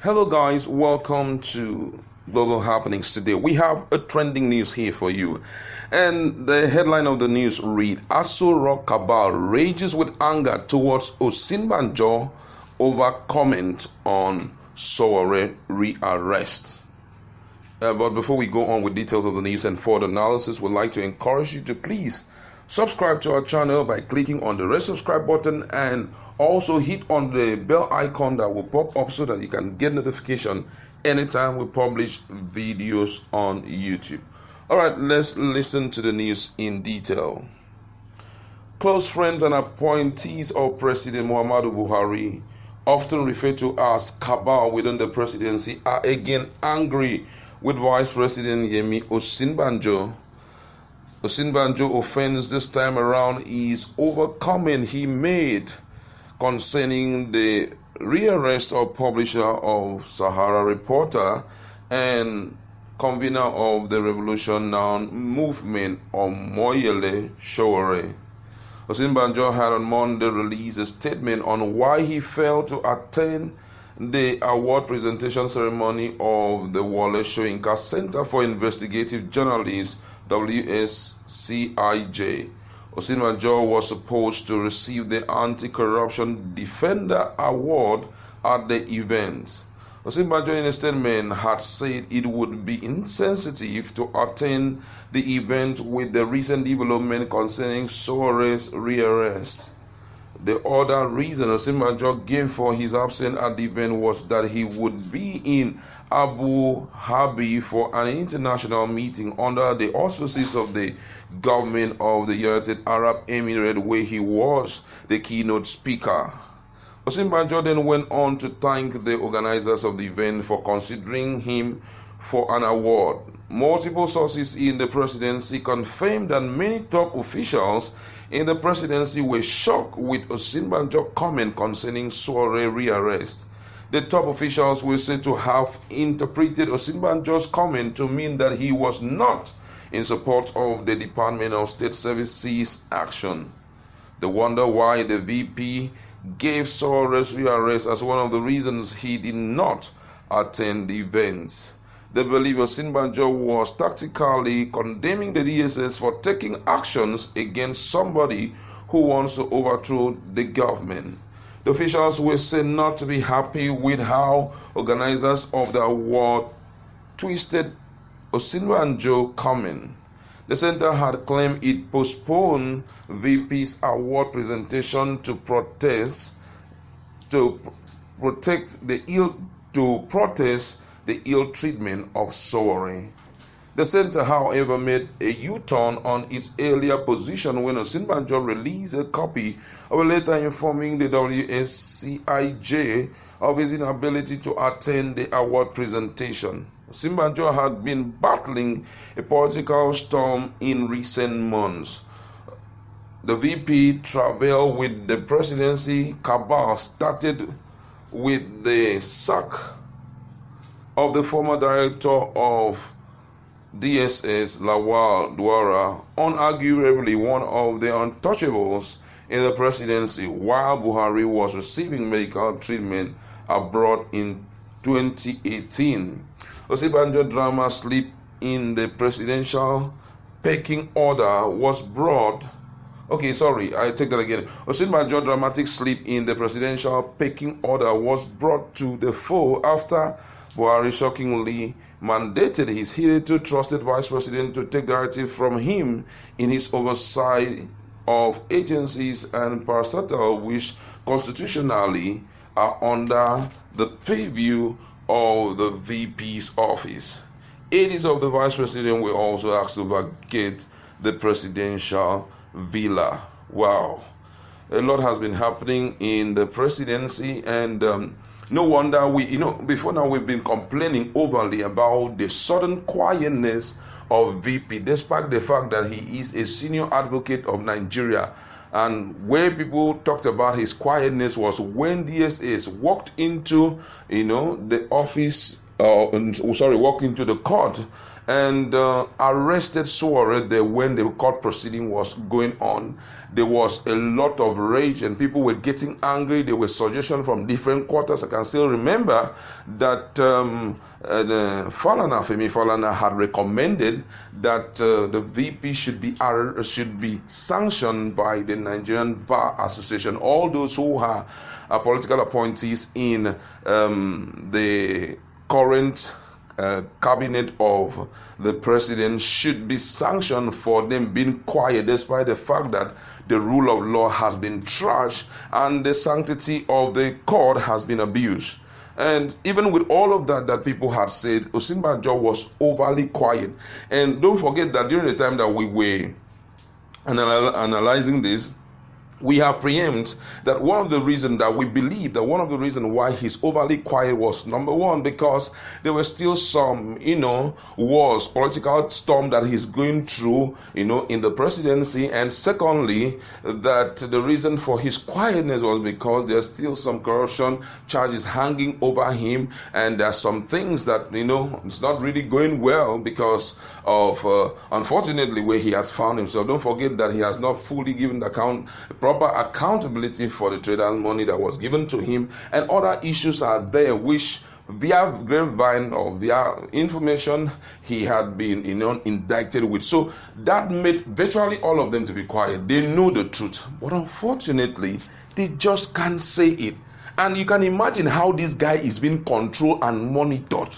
Hello guys, welcome to Global Happenings. Today we have a trending news here for you, and the headline of the news read: Aso Rock cabal rages with anger towards Osinbajo over comment on Sowore rearrest. But before we go on with details of the news and further analysis, we'd like to encourage you to please subscribe to our channel by clicking on the red subscribe button, and also hit on the bell icon that will pop up so that you can get notification anytime we publish videos on YouTube. Alright, let's listen to the news in detail. Close friends and appointees of President Muhammadu Buhari, often referred to as cabal within the presidency, are again angry with Vice President Yemi Osinbajo. Osinbajo offense this time around is over comment he made concerning the rearrest of publisher of Sahara Reporter and convener of the Revolution Now movement, Omoyele Sowore. Osinbajo had on Monday released a statement on why he failed to attend the award presentation ceremony of the Wole Soyinka Center for Investigative Journalists, WSCIJ. Osinbajo was supposed to receive the Anti-Corruption Defender Award at the event. Osinbajo in a statement had said it would be insensitive to attend the event with the recent development concerning Sowore's rearrest. The other reason Osinbajo gave for his absence at the event was that he would be in Abu Dhabi for an international meeting under the auspices of the government of the United Arab Emirates, where he was the keynote speaker. Osinbajo then went on to thank the organizers of the event for considering him for an award. Multiple sources in the presidency confirmed that many top officials in the presidency were shocked with Osinbajo's comment concerning Sowore rearrest. The top officials were said to have interpreted Osinbajo's comment to mean that he was not in support of the Department of State Services action. They wonder why the VP gave Sowore's rearrest as one of the reasons he did not attend the event. They believe Osinbajo was tactically condemning the DSS for taking actions against somebody who wants to overthrow the government. The officials were said not to be happy with how organizers of the award twisted Osinbajo's comment. The center had claimed it postponed VP's award presentation to protest the ill treatment of Sowore. The center, however, made a U-turn on its earlier position when Osinbajo released a copy of a letter informing the WSCIJ of his inability to attend the award presentation. Osinbajo had been battling a political storm in recent months. The VP travel with the presidency cabal started with the sack of the former director of DSS, Lawal Duara, unarguably one of the untouchables in the presidency, while Buhari was receiving medical treatment abroad in 2018. Osinbajo drama slip in the presidential pecking order was brought. Osinbajo dramatic slip in the presidential pecking order was brought to the fore after Buhari shockingly mandated his hitherto trusted vice president to take directive from him in his oversight of agencies and parastatals which constitutionally are under the purview of the VP's office. Aides of the vice president were also asked to vacate the presidential villa. Wow, a lot has been happening in the presidency, and no wonder before now we've been complaining overly about the sudden quietness of VP, despite the fact that he is a senior advocate of Nigeria. And where people talked about his quietness was when DSS walked into the office, walked into the court and arrested Sowore there when the court proceeding was going on. There was a lot of rage and people were getting angry. There were suggestions from different quarters. I can still remember that Femi Falana had recommended that the VP should be sanctioned by the Nigerian Bar Association. All those who are political appointees in the current cabinet of the president should be sanctioned for them being quiet, despite the fact that the rule of law has been trashed and the sanctity of the court has been abused. And even with all of that people had said, Osinbajo was overly quiet. And don't forget that during the time that we were analyzing this, we have preempted that one of the reasons that we believe that one of the reasons why he's overly quiet was, number one, because there were still some, wars, political storm that he's going through, in the presidency. And secondly, that the reason for his quietness was because there's still some corruption charges hanging over him. And there's some things that, it's not really going well because of, unfortunately, where he has found himself. Don't forget that he has not fully given the proper accountability for the traders' money that was given to him, and other issues are there which via grapevine or via information he had been indicted with. So that made virtually all of them to be quiet. They know the truth, but unfortunately they just can't say it. And you can imagine how this guy is being controlled and monitored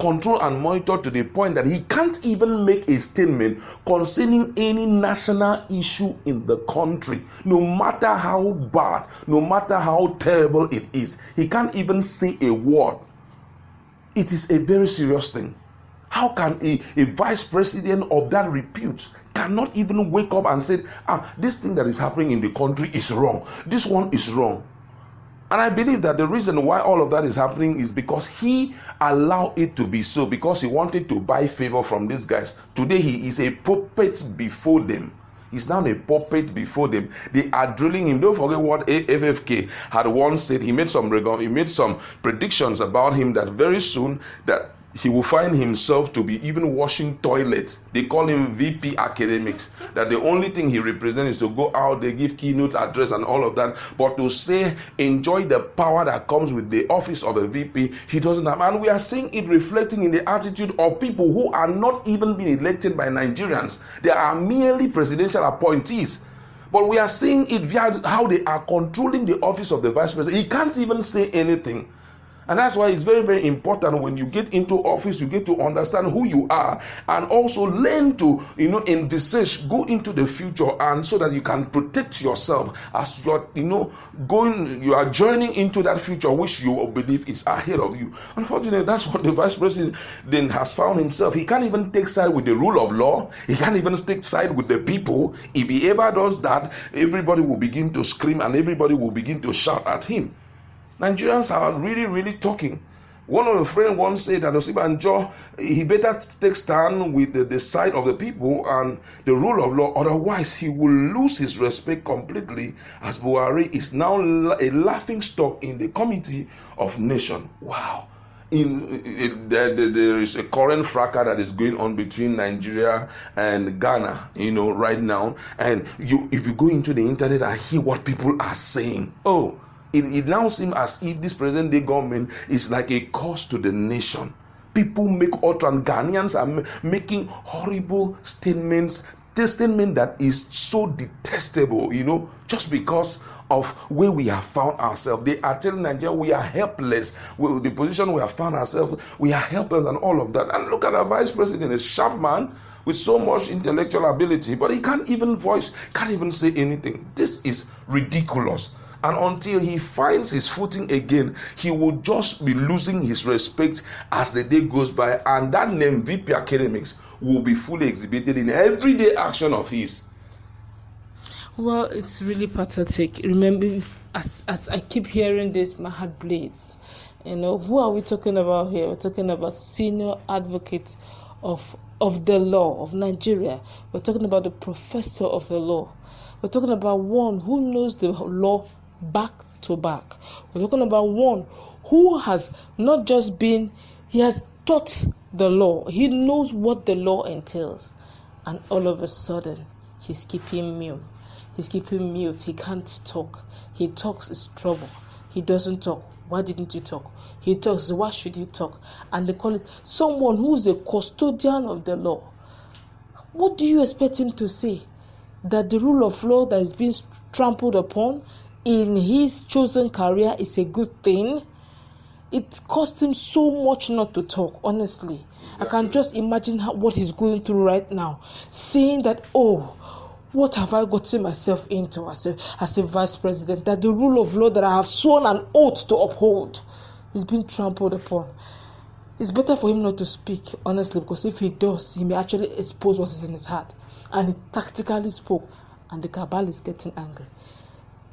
to the point that he can't even make a statement concerning any national issue in the country, no matter how bad, no matter how terrible it is. He can't even say a word. It is a very serious thing. How can a vice president of that repute cannot even wake up and say, this thing that is happening in the country is wrong, this one is wrong? And I believe that the reason why all of that is happening is because he allowed it to be so, because he wanted to buy favor from these guys. Today he is a puppet before them. He's now a puppet before them. They are drilling him. Don't forget what FFK had once said. He made some predictions about him that very soon that he will find himself to be even washing toilets. They call him VP Academics. That the only thing he represents is to go out, they give keynote address and all of that. But to say, enjoy the power that comes with the office of a VP, he doesn't have. And we are seeing it reflecting in the attitude of people who are not even being elected by Nigerians. They are merely presidential appointees. But we are seeing it via how they are controlling the office of the vice president. He can't even say anything. And that's why it's very, very important when you get into office, you get to understand who you are and also learn to, envisage, go into the future, and so that you can protect yourself as you're, you are joining into that future which you believe is ahead of you. Unfortunately, that's what the vice president then has found himself. He can't even take side with the rule of law. He can't even take side with the people. If he ever does that, everybody will begin to scream and everybody will begin to shout at him. Nigerians are really, really talking. One of the friends once said that Osinbajo, he better take stand with the side of the people and the rule of law, otherwise he will lose his respect completely, as Buhari is now a laughing stock in the Committee of Nation. Wow. There is a current fracas that is going on between Nigeria and Ghana, right now. And if you go into the internet and hear what people are saying, it now seems as if this present-day government is like a curse to the nation. People make utterance. Ghanaians are making horrible statements. Statement that is so detestable, just because of where we have found ourselves. They are telling Nigeria we are helpless. The position we have found ourselves, we are helpless and all of that. And look at our vice president, a sharp man with so much intellectual ability, but he can't even say anything. This is ridiculous. And until he finds his footing again, he will just be losing his respect as the day goes by. And that name, VP Academics, will be fully exhibited in everyday action of his. Well, it's really pathetic. Remember, as I keep hearing this, my heart bleeds. Who are we talking about here? We're talking about senior advocates of the law of Nigeria. We're talking about the professor of the law. We're talking about one who knows the law back to back. We're talking about one who has not just been, he has taught the law. He knows what the law entails. And all of a sudden, he's keeping mute. He's keeping mute. He can't talk. He talks, is trouble. He doesn't talk. Why didn't you talk? He talks. Why should you talk? And they call it someone who's a custodian of the law. What do you expect him to say? That the rule of law that is being trampled upon in his chosen career is a good thing? It cost him so much not to talk, honestly. Exactly. I can just imagine what he's going through right now. Saying that, oh, what have I gotten myself into as a vice president? That the rule of law that I have sworn an oath to uphold is being trampled upon. It's better for him not to speak, honestly, because if he does, he may actually expose what is in his heart. And he tactically spoke, and the cabal is getting angry.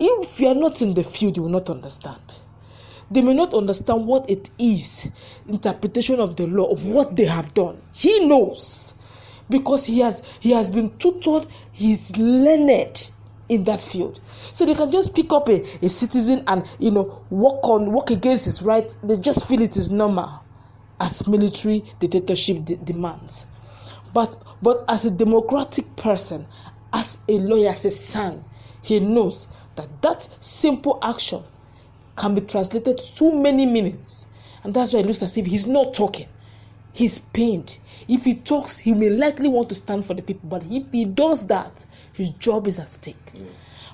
If you are not in the field, you will not understand. They may not understand what it is, interpretation of the law, of what they have done. He knows, because he has been tutored, he's learned in that field. So they can just pick up a citizen and, work against his right. They just feel it is normal, as military dictatorship demands. But as a democratic person, as a lawyer, as a son, he knows that simple action can be translated to too many meanings. And that's why it looks as if he's not talking. He's pained. If he talks, he may likely want to stand for the people. But if he does that, his job is at stake. Yeah.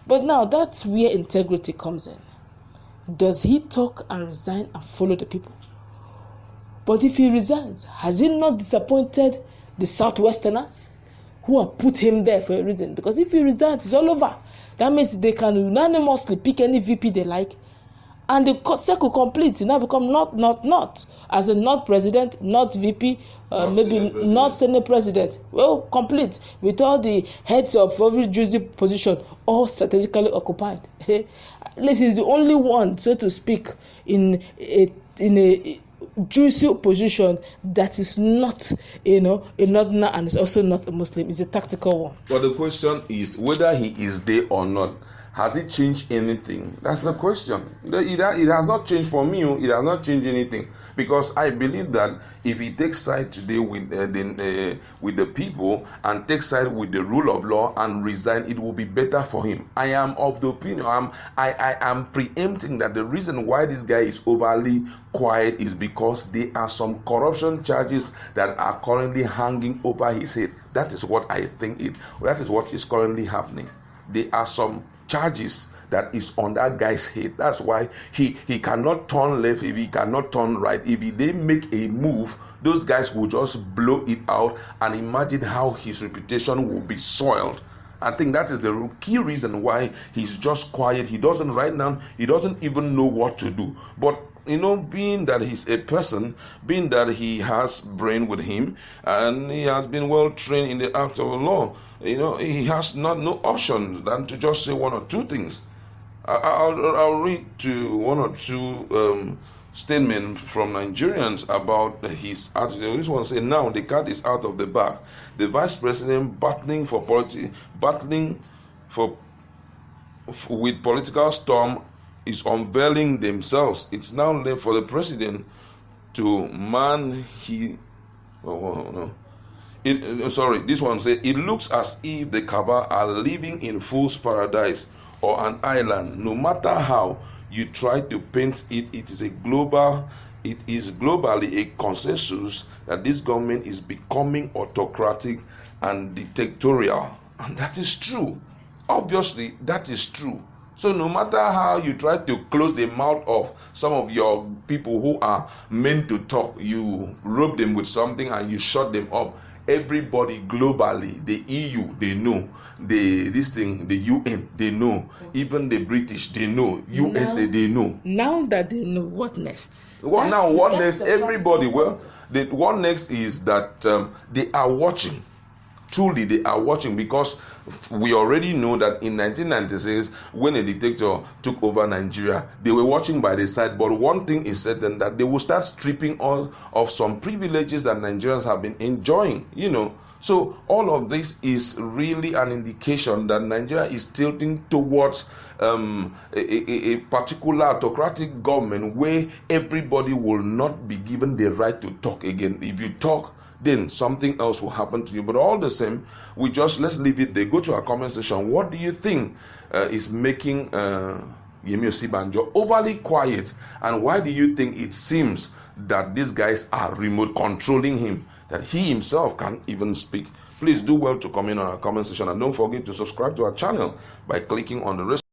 But now, that's where integrity comes in. Does he talk and resign and follow the people? But if he resigns, has he not disappointed the Southwesterners who have put him there for a reason? Because if he resigns, it's all over. That means they can unanimously pick any VP they like, and the circle completes. It now become not as a not president, not VP, maybe not Senate president. Well, complete with all the heads of every juicy position all strategically occupied. At least he's the only one, so to speak, in a juicy position that is not, a northerner and is also not a Muslim. It's a tactical one. But the question is whether he is there or not. Has it changed anything? That's the question. It has not changed for me. It has not changed anything, because I believe that if he takes side today with the people and takes side with the rule of law and resign, it will be better for him. I am of the opinion. I am preempting that the reason why this guy is overly quiet is because there are some corruption charges that are currently hanging over his head. That is what I think. That is what is currently happening. There are some charges that is on that guy's head. That's why he cannot turn left, if he cannot turn right. If they make a move, those guys will just blow it out, and imagine how his reputation will be soiled. I think that is the key reason why he's just quiet. He doesn't right now, he doesn't even know what to do. But being that he's a person, being that he has brain with him, and he has been well trained in the act of the law, he has no option than to just say one or two things. I'll read to one or two statements from Nigerians about his attitude. This one says, now the cat is out of the bag. The vice president battling with political storm is unveiling themselves. It's now left for the president to man this one says, it looks as if the cabal are living in fool's paradise or an island. No matter how you try to paint it, it is globally a consensus that this government is becoming autocratic and dictatorial. And that is true. Obviously, that is true. So no matter how you try to close the mouth of some of your people who are meant to talk, you rope them with something and you shut them up. Everybody globally, the EU, they know. The UN, they know. Even the British, they know. USA, they know. Now that they know, what next? What next? Everybody. Well, what next is that they are watching. Truly, they are watching, because we already know that in 1996, when a dictator took over Nigeria, they were watching by the side. But one thing is certain, that they will start stripping all of some privileges that Nigerians have been enjoying. So all of this is really an indication that Nigeria is tilting towards a particular autocratic government where everybody will not be given the right to talk again. If you talk, then something else will happen to you. But all the same, let's leave it there. Go to our comment section. What do you think is making Yemi Osinbajo overly quiet, and why do you think it seems that these guys are remote controlling him, that he himself can't even speak? Please do well to comment on our comment section, and don't forget to subscribe to our channel by clicking on the